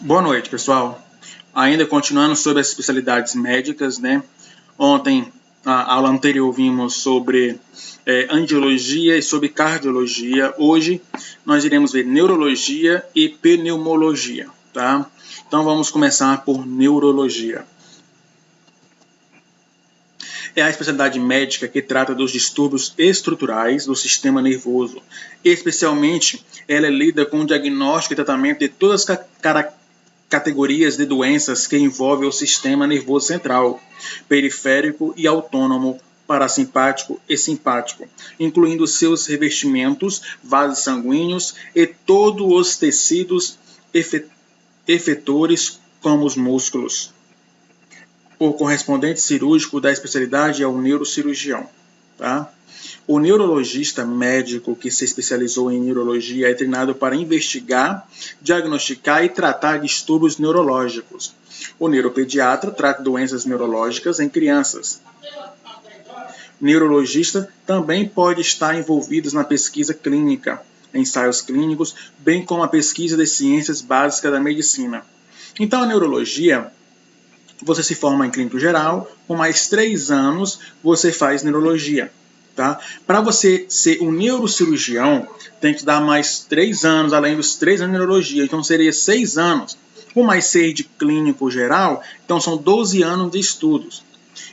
Boa noite, pessoal. Ainda continuando sobre as especialidades médicas, né? Ontem, a aula anterior, vimos sobre angiologia e sobre cardiologia. Hoje, nós iremos ver neurologia e pneumologia, tá? Então, vamos começar por neurologia. É a especialidade médica que trata dos distúrbios estruturais do sistema nervoso. Especialmente, ela lida com o diagnóstico e tratamento de todas as categorias de doenças que envolvem o sistema nervoso central, periférico e autônomo, parasimpático e simpático, incluindo seus revestimentos, vasos sanguíneos e todos os tecidos efetores, como os músculos. O correspondente cirúrgico da especialidade é o neurocirurgião. Tá? O neurologista médico que se especializou em neurologia é treinado para investigar, diagnosticar e tratar distúrbios neurológicos. O neuropediatra trata doenças neurológicas em crianças. O neurologista também pode estar envolvido na pesquisa clínica, ensaios clínicos, bem como a pesquisa de ciências básicas da medicina. Então, a neurologia, você se forma em clínico geral, com mais 3 anos você faz neurologia. Tá? Para você ser um neurocirurgião, tem que dar mais 3 anos, além dos 3 anos de neurologia. Então, seria 6 anos. Com mais 6 de clínico geral, então são 12 anos de estudos.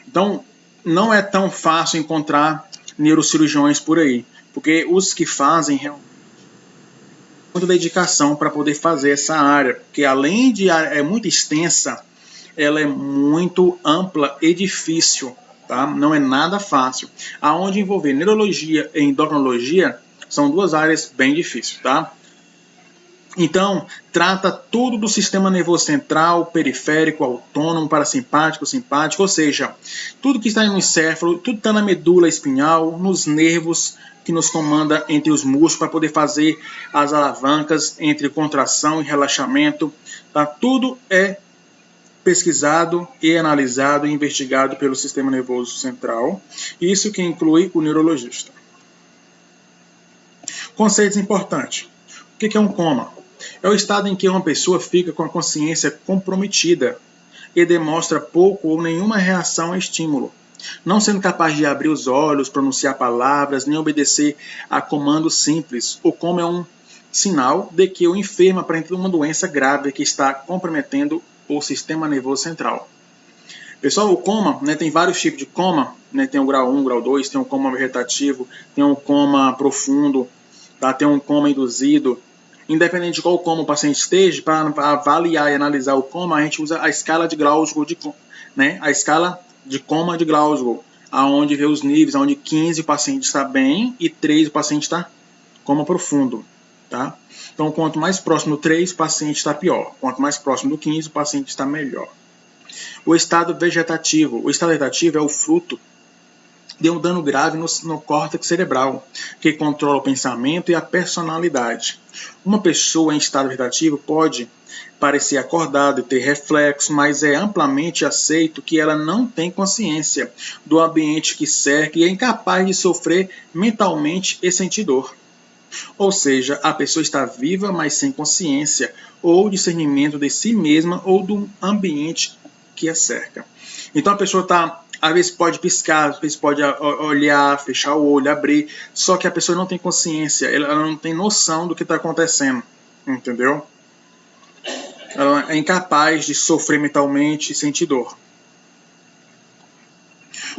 Então, não é tão fácil encontrar neurocirurgiões por aí, porque os que fazem realmente muita dedicação para poder fazer essa área, porque além de é muito extensa, ela é muito ampla e difícil. Tá? Não é nada fácil. Aonde envolver neurologia e endocrinologia são duas áreas bem difíceis, tá? Então, trata tudo do sistema nervoso central, periférico, autônomo, parasimpático, simpático, ou seja, tudo que está no encéfalo, tudo está na medula espinhal, nos nervos que nos comanda entre os músculos para poder fazer as alavancas entre contração e relaxamento. Tá? Tudo é pesquisado e analisado e investigado pelo sistema nervoso central, isso que inclui o neurologista. Conceitos importantes. O que é um coma? É o estado em que uma pessoa fica com a consciência comprometida e demonstra pouco ou nenhuma reação a estímulo, não sendo capaz de abrir os olhos, pronunciar palavras, nem obedecer a comandos simples. O coma é um sinal de que o enfermo apresenta uma doença grave que está comprometendo o sistema nervoso central. Pessoal, o coma, né, tem vários tipos de coma, né, tem o grau 1, grau 2, tem o coma vegetativo, tem o coma profundo, tá, tem um coma induzido. Independente de qual coma o paciente esteja, para avaliar e analisar o coma, a gente usa a escala de Glasgow, né, a escala de coma de Glasgow, aonde vê os níveis, onde 15 o paciente está bem e 3 o paciente está coma profundo. Tá? Então, quanto mais próximo do 3, o paciente está pior. Quanto mais próximo do 15, o paciente está melhor. O estado vegetativo. O estado vegetativo é o fruto de um dano grave no córtex cerebral, que controla o pensamento e a personalidade. Uma pessoa em estado vegetativo pode parecer acordada e ter reflexo, mas é amplamente aceito que ela não tem consciência do ambiente que cerca e é incapaz de sofrer mentalmente e sentir dor. Ou seja, a pessoa está viva, mas sem consciência ou discernimento de si mesma ou do ambiente que a cerca. Então a pessoa está, às vezes pode piscar, às vezes pode olhar, fechar o olho, abrir, só que a pessoa não tem consciência, ela não tem noção do que está acontecendo, entendeu? Ela é incapaz de sofrer mentalmente e sentir dor.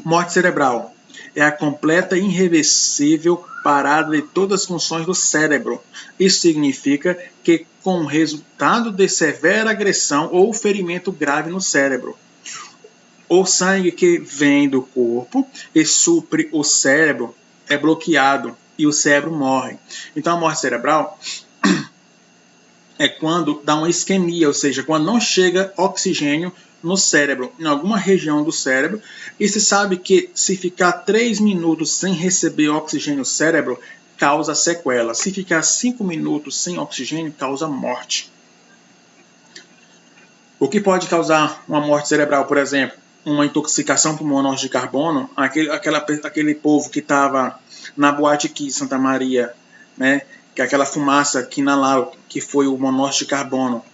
Morte cerebral é a completa e irreversível parada de todas as funções do cérebro. Isso significa que com resultado de severa agressão ou ferimento grave no cérebro, o sangue que vem do corpo e supre o cérebro é bloqueado e o cérebro morre. Então a morte cerebral é quando dá uma isquemia, ou seja, quando não chega oxigênio no cérebro, em alguma região do cérebro, e se sabe que se ficar 3 minutos sem receber oxigênio no cérebro, causa sequela. Se ficar 5 minutos sem oxigênio, causa morte. O que pode causar uma morte cerebral, por exemplo? Uma intoxicação por monóxido de carbono, aquele povo que estava na Boate Kiss Santa Maria, né? Que é aquela fumaça que inalaram, que foi o monóxido de carbono.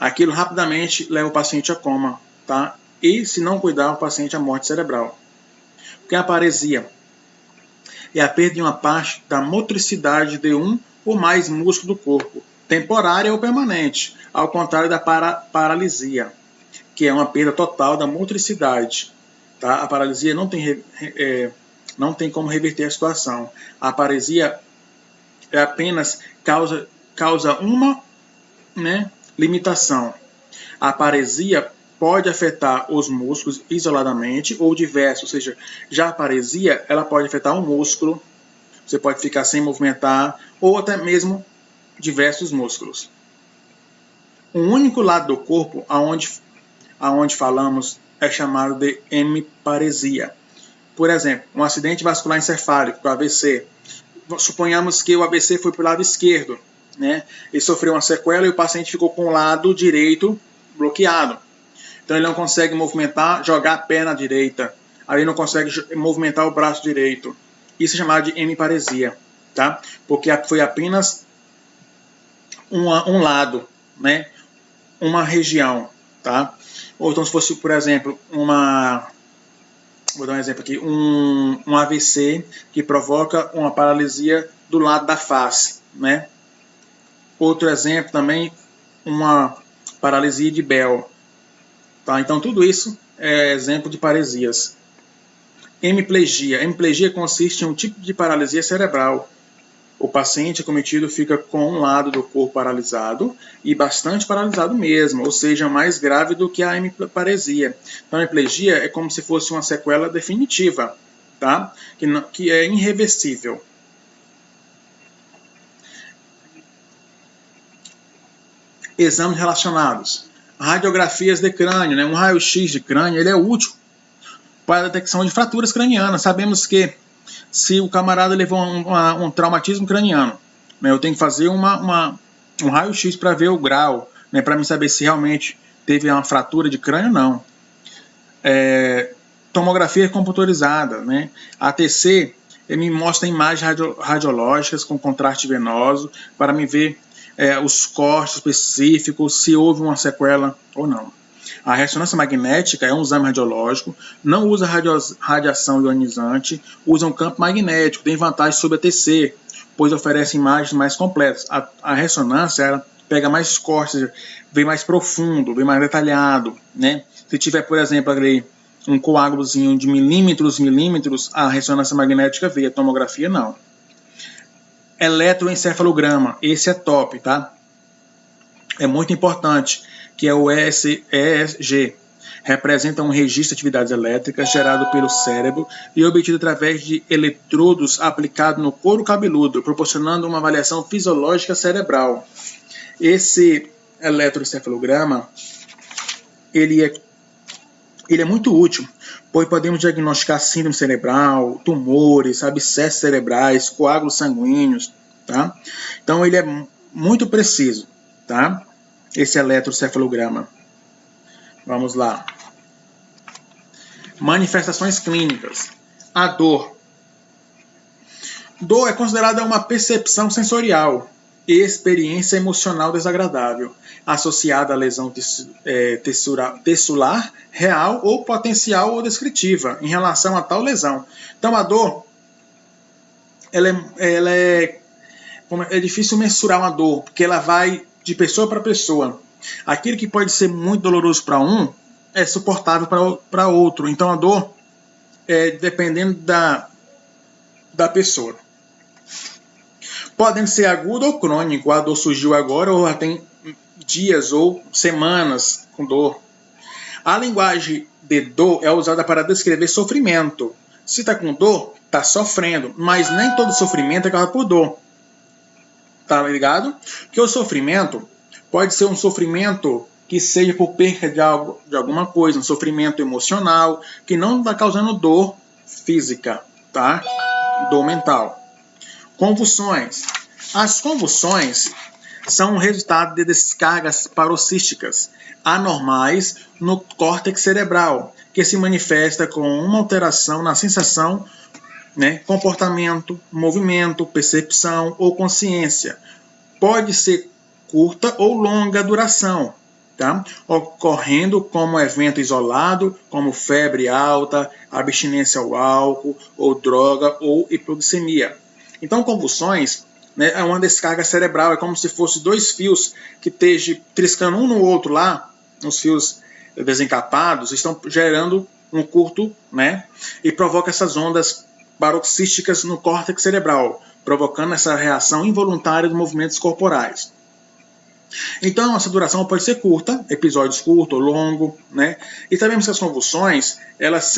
aquilo rapidamente leva o paciente a coma, tá? E se não cuidar, o paciente à morte cerebral. Porque a paresia é a perda de uma parte da motricidade de um ou mais músculos do corpo, temporária ou permanente, ao contrário da paralisia, que é uma perda total da motricidade. Tá? A paralisia não tem como reverter a situação. A paresia é apenas causa uma, né, limitação. A paresia pode afetar os músculos isoladamente ou diversos, ou seja, já a paresia ela pode afetar um músculo, você pode ficar sem movimentar, ou até mesmo diversos músculos. Um único lado do corpo aonde falamos é chamado de hemiparesia. Por exemplo, um acidente vascular encefálico, o AVC. Suponhamos que o AVC foi para o lado esquerdo, né? Ele sofreu uma sequela e o paciente ficou com o lado direito bloqueado. Então ele não consegue movimentar, jogar a perna direita. Aí ele não consegue movimentar o braço direito. Isso é chamado de hemiparesia, tá? Porque foi apenas um lado, né? Uma região, tá? Ou então se fosse, por exemplo, vou dar um exemplo aqui, um AVC que provoca uma paralisia do lado da face, né? Outro exemplo também, uma paralisia de Bell. Tá? Então tudo isso é exemplo de paresias. Hemiplegia. Hemiplegia consiste em um tipo de paralisia cerebral. O paciente acometido fica com um lado do corpo paralisado e bastante paralisado mesmo, ou seja, mais grave do que a hemiparesia. Então a hemiplegia é como se fosse uma sequela definitiva, tá? Que é irreversível. Exames relacionados. Radiografias de crânio, né? Um raio-x de crânio, ele é útil para a detecção de fraturas cranianas. Sabemos que se o camarada levou um traumatismo craniano, né, eu tenho que fazer um raio-x para ver o grau, né, para me saber se realmente teve uma fratura de crânio ou não. Tomografia computadorizada, né? ATC me mostra imagens radiológicas com contraste venoso para me ver os cortes específicos, se houve uma sequela ou não. A ressonância magnética é um exame radiológico, não usa radiação ionizante, usa um campo magnético, tem vantagem sobre a TC, pois oferece imagens mais completas. A ressonância ela pega mais cortes, vem mais profundo, vem mais detalhado, né? Se tiver, por exemplo, ali um coágulozinho de milímetros, a ressonância magnética vê, a tomografia não. Eletroencefalograma, esse é top, tá? É muito importante, que é o EEG. Representa um registro de atividades elétricas gerado pelo cérebro e obtido através de eletrodos aplicados no couro cabeludo, proporcionando uma avaliação fisiológica cerebral. Esse eletroencefalograma, ele é muito útil, pois podemos diagnosticar síndrome cerebral, tumores, abscessos cerebrais, coágulos sanguíneos, tá? Então ele é muito preciso, tá? Esse eletroencefalograma. Vamos lá. Manifestações clínicas. A dor. Dor é considerada uma percepção sensorial e experiência emocional desagradável, associada à lesão tessular, real ou potencial ou descritiva, em relação a tal lesão. Então a dor, é difícil mensurar uma dor, porque ela vai de pessoa para pessoa. Aquilo que pode ser muito doloroso para um, é suportável para outro. Então a dor dependendo da pessoa. Podem ser agudo ou crônico. A dor surgiu agora ou já tem dias ou semanas com dor. A linguagem de dor é usada para descrever sofrimento. Se está com dor, está sofrendo. Mas nem todo sofrimento é causado por dor. Tá ligado? Porque o sofrimento pode ser um sofrimento que seja por perda de alguma coisa, um sofrimento emocional, que não está causando dor física, tá? Dor mental. Convulsões. As convulsões são o resultado de descargas paroxísticas anormais no córtex cerebral, que se manifesta com uma alteração na sensação, né, comportamento, movimento, percepção ou consciência. Pode ser curta ou longa duração, tá? Ocorrendo como evento isolado, como febre alta, abstinência ao álcool, ou droga, ou hipoglicemia. Então, convulsões, né, é uma descarga cerebral, é como se fosse dois fios que estejam triscando um no outro lá, os fios desencapados, estão gerando um curto, né, e provoca essas ondas paroxísticas no córtex cerebral, provocando essa reação involuntária dos movimentos corporais. Então, essa duração pode ser curta, episódios curtos ou longos, né? E sabemos que as convulsões, elas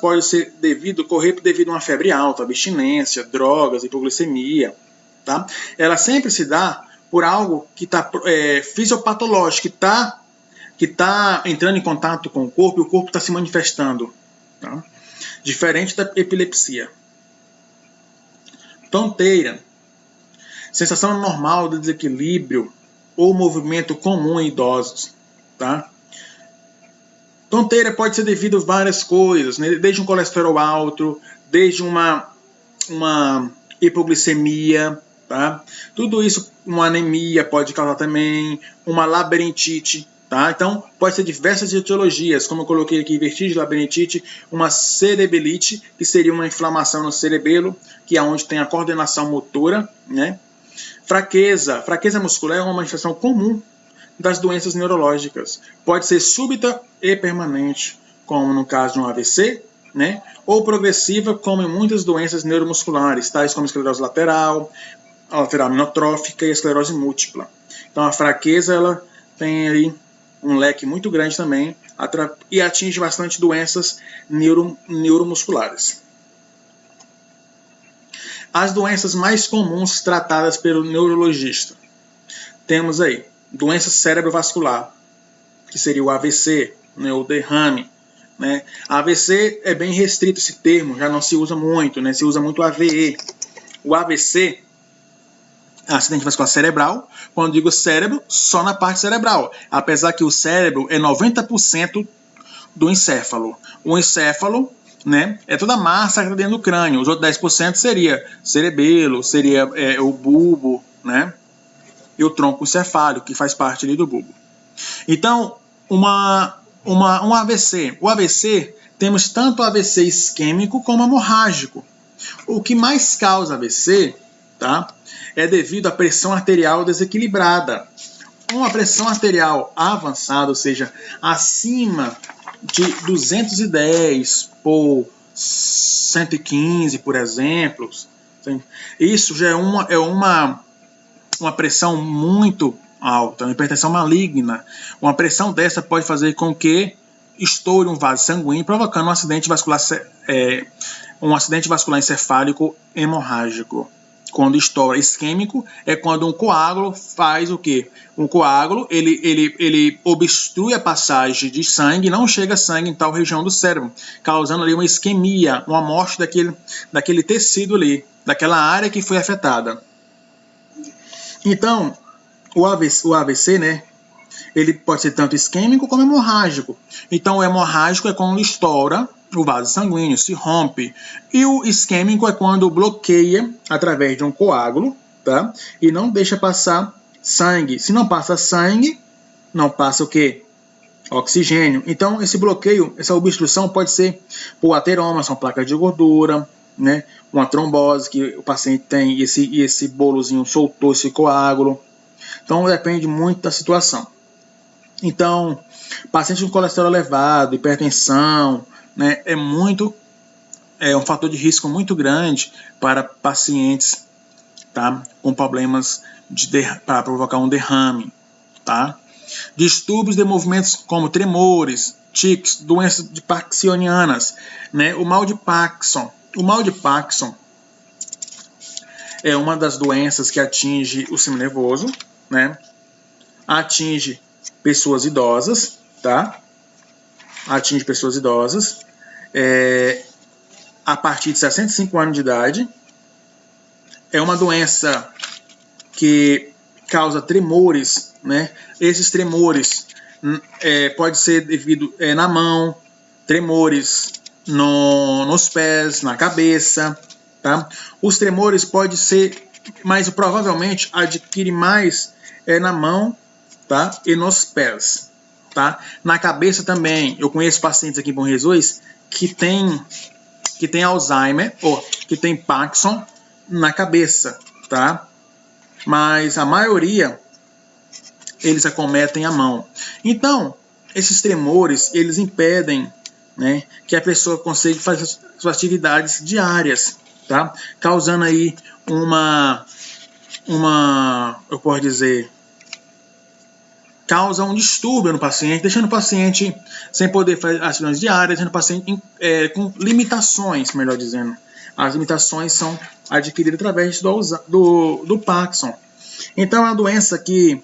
podem ser ocorrer devido a uma febre alta, abstinência, drogas, hipoglicemia, tá? Ela sempre se dá por algo que está fisiopatológico, que está entrando em contato com o corpo e o corpo está se manifestando, tá? Diferente da epilepsia. Tonteira, sensação normal de desequilíbrio ou movimento comum em idosos, tá? Tonteira pode ser devido a várias coisas, né? Desde um colesterol alto, desde uma hipoglicemia, tá? Tudo isso, uma anemia pode causar também, uma labirintite, tá? Então, pode ser diversas etiologias, como eu coloquei aqui, vertigem, labirintite, uma cerebelite, que seria uma inflamação no cerebelo, que é onde tem a coordenação motora, né? Fraqueza muscular é uma manifestação comum das doenças neurológicas. Pode ser súbita e permanente, como no caso de um AVC, né? Ou progressiva, como em muitas doenças neuromusculares, tais como a esclerose lateral, a lateral amiotrófica e a esclerose múltipla. Então, a fraqueza ela tem aí um leque muito grande também e atinge bastante doenças neuromusculares. As doenças mais comuns tratadas pelo neurologista. Temos aí doença cerebrovascular, que seria o AVC, né, o derrame. Né? AVC é bem restrito esse termo, já não se usa muito, né? Se usa muito AVE. O AVC, acidente vascular cerebral, quando digo cérebro, só na parte cerebral, apesar que o cérebro é 90% do encéfalo. O encéfalo, né, é toda a massa que está dentro do crânio. Os outros 10% seria cerebelo, seria o bulbo, né, e o tronco encefálico, que faz parte ali do bulbo. Então, um AVC. O AVC, temos tanto AVC isquêmico como hemorrágico. O que mais causa AVC, tá, é devido à pressão arterial desequilibrada. Uma pressão arterial avançada, ou seja, acima de 210 por 115, por exemplo. Isso já é uma pressão muito alta, uma hipertensão maligna. Uma pressão dessa pode fazer com que estoure um vaso sanguíneo, provocando um acidente vascular encefálico hemorrágico. Quando estoura. Isquêmico é quando um coágulo faz o quê? Um coágulo, ele obstrui a passagem de sangue, não chega sangue em tal região do cérebro, causando ali uma isquemia, uma morte daquele tecido ali, daquela área que foi afetada. Então, o AVC, né, ele pode ser tanto isquêmico como hemorrágico. Então, o hemorrágico é quando estoura o vaso sanguíneo, se rompe. E o isquêmico é quando bloqueia através de um coágulo, tá? E não deixa passar sangue. Se não passa sangue, não passa o quê? Oxigênio. Então, esse bloqueio, essa obstrução pode ser por ateroma, são placas de gordura, né? Uma trombose que o paciente tem e esse bolozinho soltou esse coágulo. Então, depende muito da situação. Então, paciente com colesterol elevado, hipertensão, né, é um fator de risco muito grande para pacientes, tá, com problemas para provocar um derrame, tá? Distúrbios de movimentos como tremores, tics, doenças de parkinsonianas, né? O mal de Parkinson. O mal de Parkinson é uma das doenças que atinge o sistema nervoso, né? Atinge pessoas idosas, tá? Atinge pessoas idosas a partir de 65 anos de idade. É uma doença que causa tremores, né? Esses tremores pode ser devido na mão, tremores nos pés, na cabeça, tá? Os tremores podem ser, mas provavelmente adquire mais na mão, tá? E nos pés. tá? Na cabeça também, eu conheço pacientes aqui em Bom Jesus que tem Alzheimer, ou que tem Parkinson na cabeça, tá? Mas a maioria, eles acometem a mão. Então, esses tremores, eles impedem, né, que a pessoa consiga fazer suas atividades diárias, tá? Causando aí eu posso dizer, causa um distúrbio no paciente, deixando o paciente sem poder fazer atividades diárias, deixando o paciente com limitações, melhor dizendo. As limitações são adquiridas através do Parkinson. Então, é uma doença que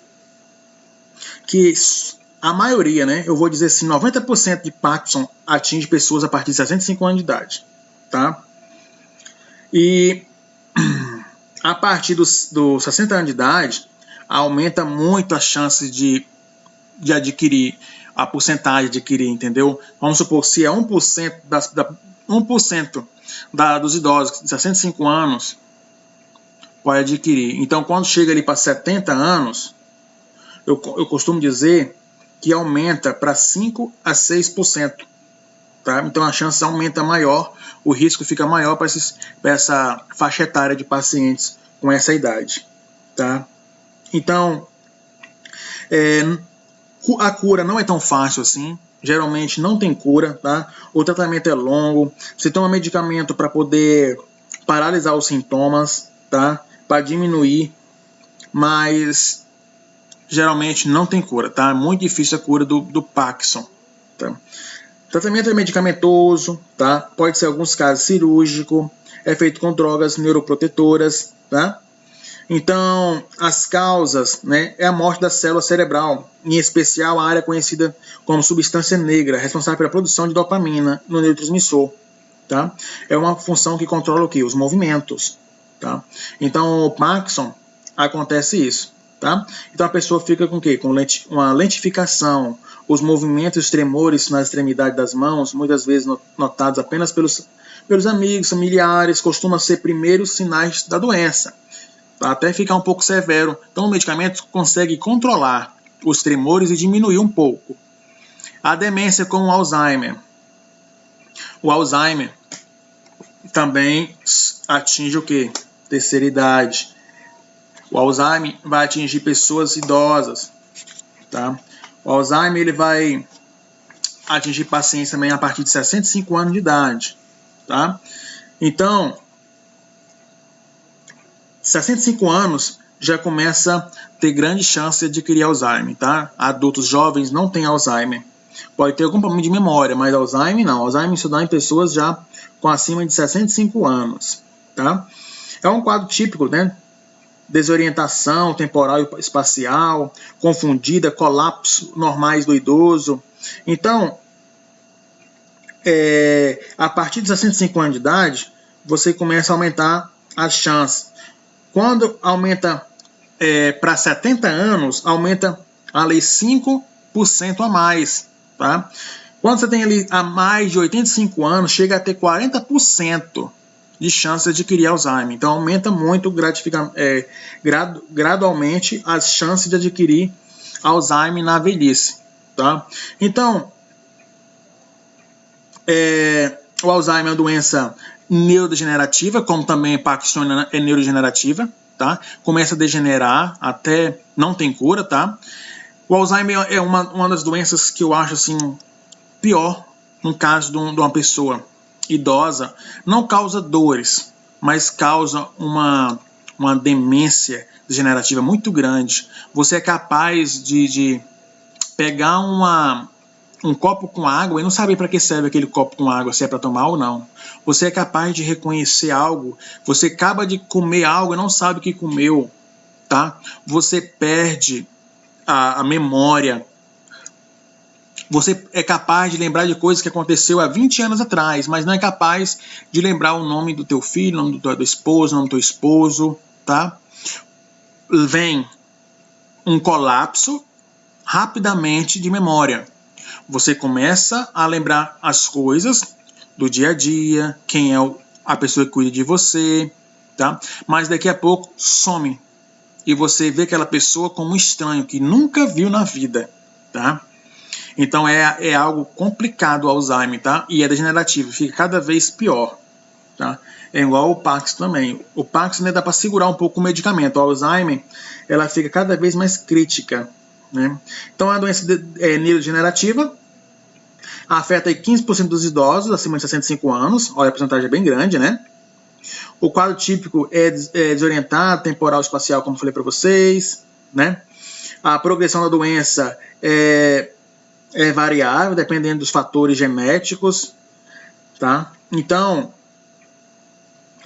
a maioria, né, eu vou dizer assim, 90% de Parkinson atinge pessoas a partir de 65 anos de idade, tá? E a partir dos 60 anos de idade, aumenta muito as chances de adquirir, a porcentagem de adquirir, entendeu? Vamos supor, se é 1% 1% dos idosos de 65 anos pode adquirir. Então, quando chega ali para 70 anos, eu costumo dizer que aumenta para 5 a 6%. Tá? Então, a chance aumenta maior, o risco fica maior para essa faixa etária de pacientes com essa idade. Tá? Então, a cura não é tão fácil assim. Geralmente não tem cura, tá? O tratamento é longo. Você toma medicamento para poder paralisar os sintomas, tá? Para diminuir, mas geralmente não tem cura, tá? É muito difícil a cura do Parkinson, tá? Tratamento é medicamentoso, tá? Pode ser em alguns casos cirúrgico, é feito com drogas neuroprotetoras, tá? Então, as causas, né, é a morte da célula cerebral, em especial a área conhecida como substância negra, responsável pela produção de dopamina no neurotransmissor, tá? É uma função que controla o quê? Os movimentos, tá? Então, o Parkinson, acontece isso, tá? Então, a pessoa fica com o quê? Com uma lentificação, os movimentos, os tremores nas extremidades das mãos, muitas vezes notados apenas pelos amigos, familiares, costumam ser primeiros sinais da doença, até ficar um pouco severo. Então, o medicamento consegue controlar os tremores e diminuir um pouco. A demência com o Alzheimer. O Alzheimer também atinge o quê? Terceira idade. O Alzheimer vai atingir pessoas idosas, tá? O Alzheimer ele vai atingir pacientes também a partir de 65 anos de idade, tá? Então, 65 anos já começa a ter grande chance de adquirir Alzheimer, tá? Adultos jovens não têm Alzheimer. Pode ter algum problema de memória, mas Alzheimer não. Alzheimer se dá em pessoas já com acima de 65 anos, tá? É um quadro típico, né? Desorientação temporal e espacial, confundida, colapso normais do idoso. Então, a partir de 65 anos de idade, você começa a aumentar as chances. Quando aumenta para 70 anos, aumenta ali 5% a mais. Tá? Quando você tem ali a mais de 85 anos, chega a ter 40% de chance de adquirir Alzheimer. Então, aumenta muito gradualmente as chances de adquirir Alzheimer na velhice. Tá? Então, o Alzheimer é uma doença neurodegenerativa, como também a Parkinson é neurodegenerativa, tá? Começa a degenerar, até não tem cura, tá? O Alzheimer é uma das doenças que eu acho assim pior no caso de uma pessoa idosa. Não causa dores, mas causa uma demência degenerativa muito grande. Você é capaz de pegar um copo com água e não saber para que serve aquele copo com água, se é para tomar ou não. Você é capaz de reconhecer algo, você acaba de comer algo e não sabe o que comeu, tá? Você perde a memória. Você é capaz de lembrar de coisas que aconteceu há 20 anos atrás, mas não é capaz de lembrar o nome do teu filho, o nome do teu esposo, o nome do teu esposo, tá? Vem um colapso rapidamente de memória. Você começa a lembrar as coisas do dia a dia, quem é a pessoa que cuida de você, tá? Mas daqui a pouco some. E você vê aquela pessoa como um estranho que nunca viu na vida, tá? Então é algo complicado o Alzheimer, tá? E é degenerativo, fica cada vez pior, tá? É igual o Parkinson também. O Parkinson, né, dá para segurar um pouco o medicamento. O Alzheimer, ela fica cada vez mais crítica, né? Então é uma doença neurodegenerativa, afeta aí 15% dos idosos acima de 65 anos. Olha, a porcentagem é bem grande, né? O quadro típico é desorientado, temporal, espacial, como falei para vocês, né? A progressão da doença é variável, dependendo dos fatores genéticos, tá? Então,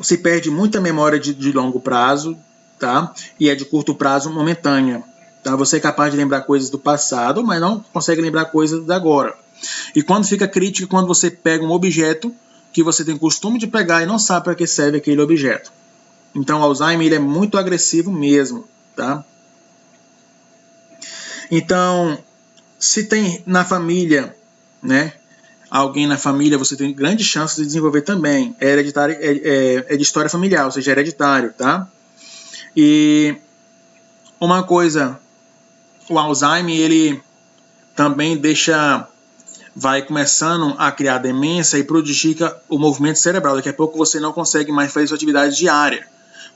se perde muita memória de longo prazo, tá? E é de curto prazo momentânea, tá? Você é capaz de lembrar coisas do passado, mas não consegue lembrar coisas de agora. E quando fica crítico, quando você pega um objeto que você tem costume de pegar e não sabe para que serve aquele objeto. Então, o Alzheimer ele é muito agressivo mesmo, tá? Então, se tem na família, né, alguém na família, você tem grande chance de desenvolver também. É hereditário, é de história familiar, ou seja, é hereditário, tá? E uma coisa, o Alzheimer, ele também vai começando a criar demência e prejudica o movimento cerebral. Daqui a pouco você não consegue mais fazer sua atividade diária.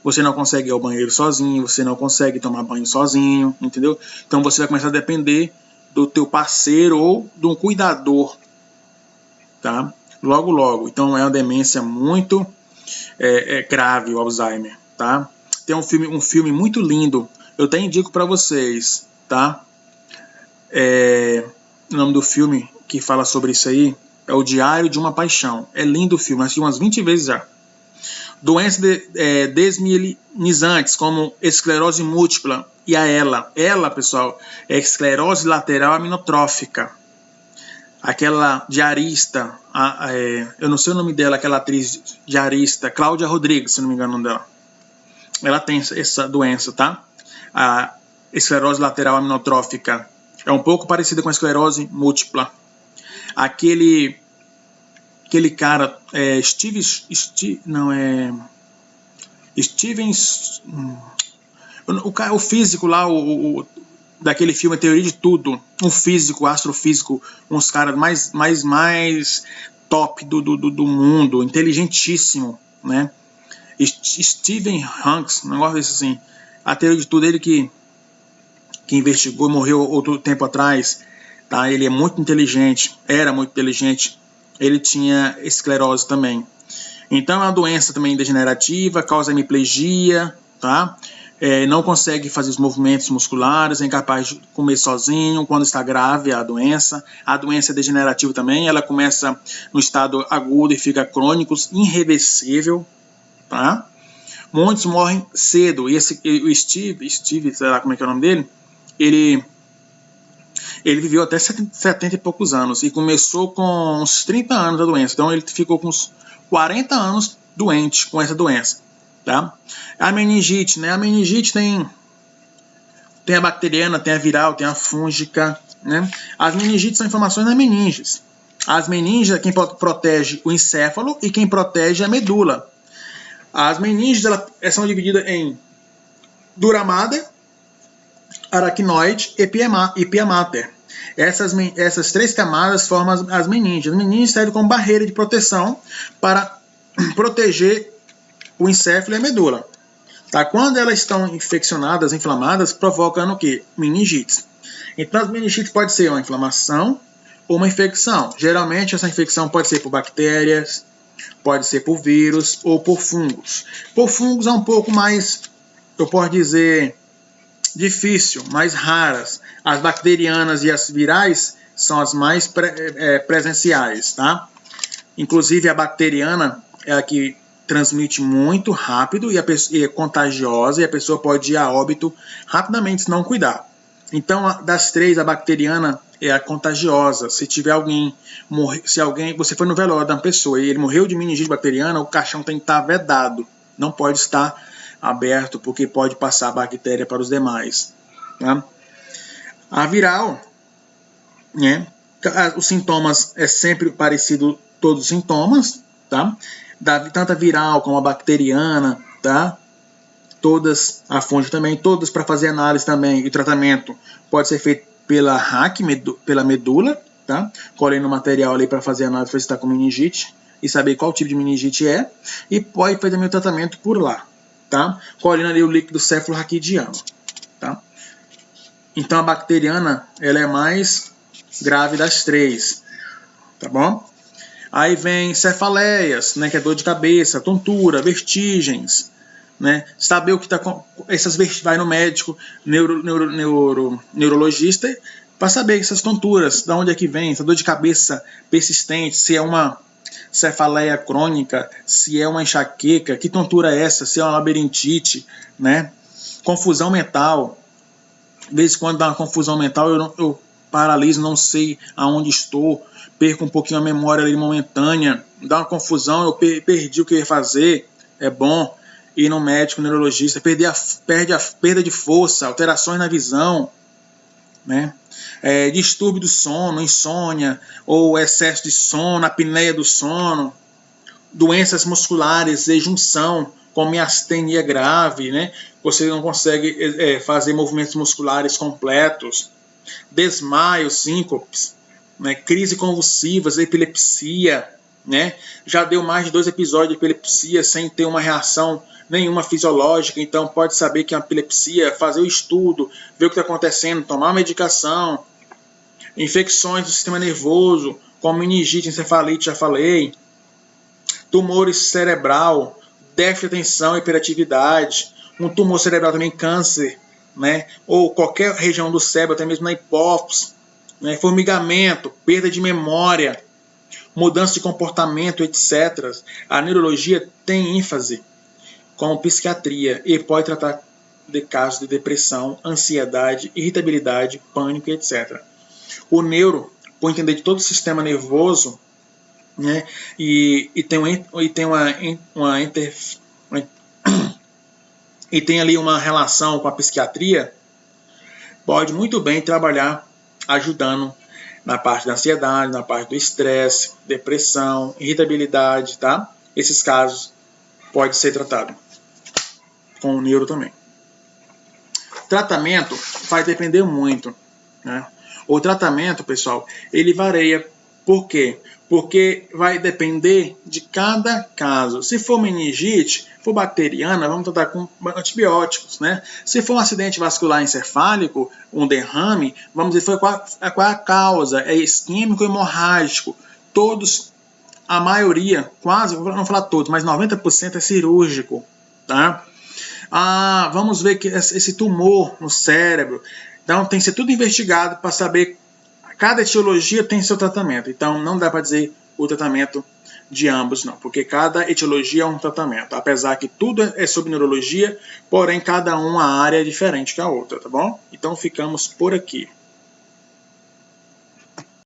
Você não consegue ir ao banheiro sozinho, você não consegue tomar banho sozinho, entendeu? Então você vai começar a depender do teu parceiro ou de um cuidador, tá? Logo, logo. Então é uma demência muito grave, o Alzheimer, tá? Tem um filme muito lindo, eu até indico para vocês, tá? O nome do filme que fala sobre isso aí é O Diário de uma Paixão. É lindo o filme, assisti umas 20 vezes já. Doenças desmielinizantes, como esclerose múltipla e a ELA, pessoal, é esclerose lateral aminotrófica. Aquela diarista, eu não sei o nome dela, aquela atriz diarista, Cláudia Rodrigues, se não me engano o nome dela. Ela tem essa doença, tá? A esclerose lateral aminotrófica é um pouco parecida com a esclerose múltipla. Aquele cara, Stevens, o físico lá, daquele filme A Teoria de Tudo, um físico, astrofísico, uns caras mais top do mundo, inteligentíssimo, né? Stephen Hawking, um negócio desse assim. A Teoria de Tudo, ele que investigou e morreu outro tempo atrás, tá? Ele é muito inteligente, era muito inteligente, ele tinha esclerose também. Então é uma doença também degenerativa, causa hemiplegia, tá? Não consegue fazer os movimentos musculares, é incapaz de comer sozinho quando está grave a doença. A doença é degenerativa também, ela começa no estado agudo e fica crônico, irreversível, tá? Muitos morrem cedo, e o Steve, sei lá como é que é o nome dele, ele viveu até 70 e poucos anos, e começou com uns 30 anos a doença, então ele ficou com uns 40 anos doente com essa doença, tá? A meningite, né? A meningite tem a bacteriana, tem a viral, tem a fúngica, né? As meningites são inflamações nas meninges. As meninges é quem protege o encéfalo e quem protege a medula. As meninges são divididas em dura mater, aracnoide e pia mater. Essas três camadas formam as meninges. As meninges servem como barreira de proteção para proteger o encéfalo e a medula. Tá? Quando elas estão infeccionadas, inflamadas, provocando o quê? Meningites. Então, as meningites pode ser uma inflamação ou uma infecção. Geralmente, essa infecção pode ser por bactérias, pode ser por vírus ou por fungos. Por fungos é um pouco mais, eu posso dizer, difícil, mais raras. As bacterianas e as virais são as mais presenciais, tá? Inclusive a bacteriana é a que transmite muito rápido e é contagiosa, e a pessoa pode ir a óbito rapidamente se não cuidar. Então, das três, a bacteriana é a contagiosa. Se tiver você foi no velório de uma pessoa e ele morreu de meningite bacteriana, o caixão tem que estar vedado, não pode estar aberto, porque pode passar a bactéria para os demais, tá? A viral, né? Os sintomas é sempre parecido, todos os sintomas, tá? Tanto a viral como a bacteriana, tá? Todas, a fúngica também, todas para fazer análise também, e tratamento pode ser feito pela RAC, pela medula, tá? Colhendo material ali para fazer análise, para se está com meningite e saber qual tipo de meningite é, e pode fazer também o tratamento por lá, tá? Colhendo ali o líquido cefalorraquidiano, tá? Então a bacteriana, ela é mais grave das três, tá bom? Aí vem cefaleias, né, que é dor de cabeça, tontura, vertigens, né? Saber o que está com essas vai no médico, neurologista, para saber essas tonturas, de onde é que vem, essa dor de cabeça persistente, se é uma cefaleia crônica, se é uma enxaqueca, que tontura é essa, se é uma labirintite, né? Confusão mental. De vez em quando dá uma confusão mental, eu paraliso, não sei aonde estou, perco um pouquinho a memória ali momentânea, dá uma confusão, eu perdi o que eu ia fazer, é bom ir no médico, neurologista, perda de força, alterações na visão, né? Distúrbio do sono, insônia, ou excesso de sono, apneia do sono, doenças musculares, exjunção, como miastenia grave, né? Você não consegue fazer movimentos musculares completos, desmaio, síncopes, né? Crise convulsivas, epilepsia, né? Já deu mais de 2 episódios de epilepsia sem ter uma reação nenhuma fisiológica, então pode saber que é uma epilepsia, fazer o estudo, ver o que está acontecendo, tomar medicação, infecções do sistema nervoso, como meningite, encefalite, já falei, tumores cerebral, déficit de atenção, hiperatividade, um tumor cerebral também, câncer, né? Ou qualquer região do cérebro, até mesmo na hipófise, né? Formigamento, perda de memória, mudança de comportamento, etc. A neurologia tem ênfase como psiquiatria e pode tratar de casos de depressão, ansiedade, irritabilidade, pânico, etc. O neuro, por entender de todo o sistema nervoso, né, e tem ali uma relação com a psiquiatria, pode muito bem trabalhar ajudando na parte da ansiedade, na parte do estresse, depressão, irritabilidade, tá? Esses casos pode ser tratado com o neuro também. Tratamento vai depender muito, né? O tratamento, pessoal, ele varia. Por quê? Porque vai depender de cada caso. Se for meningite, for bacteriana, vamos tratar com antibióticos, né? Se for um acidente vascular encefálico, um derrame, vamos dizer qual é a causa, é isquêmico ou hemorrágico. Todos, a maioria, quase, não falar todos, mas 90% é cirúrgico, tá? Vamos ver que esse tumor no cérebro, então tem que ser tudo investigado para saber. Cada etiologia tem seu tratamento, então não dá para dizer o tratamento de ambos, não, porque cada etiologia é um tratamento, apesar que tudo é sobre neurologia, porém cada uma área é diferente que a outra, tá bom? Então ficamos por aqui.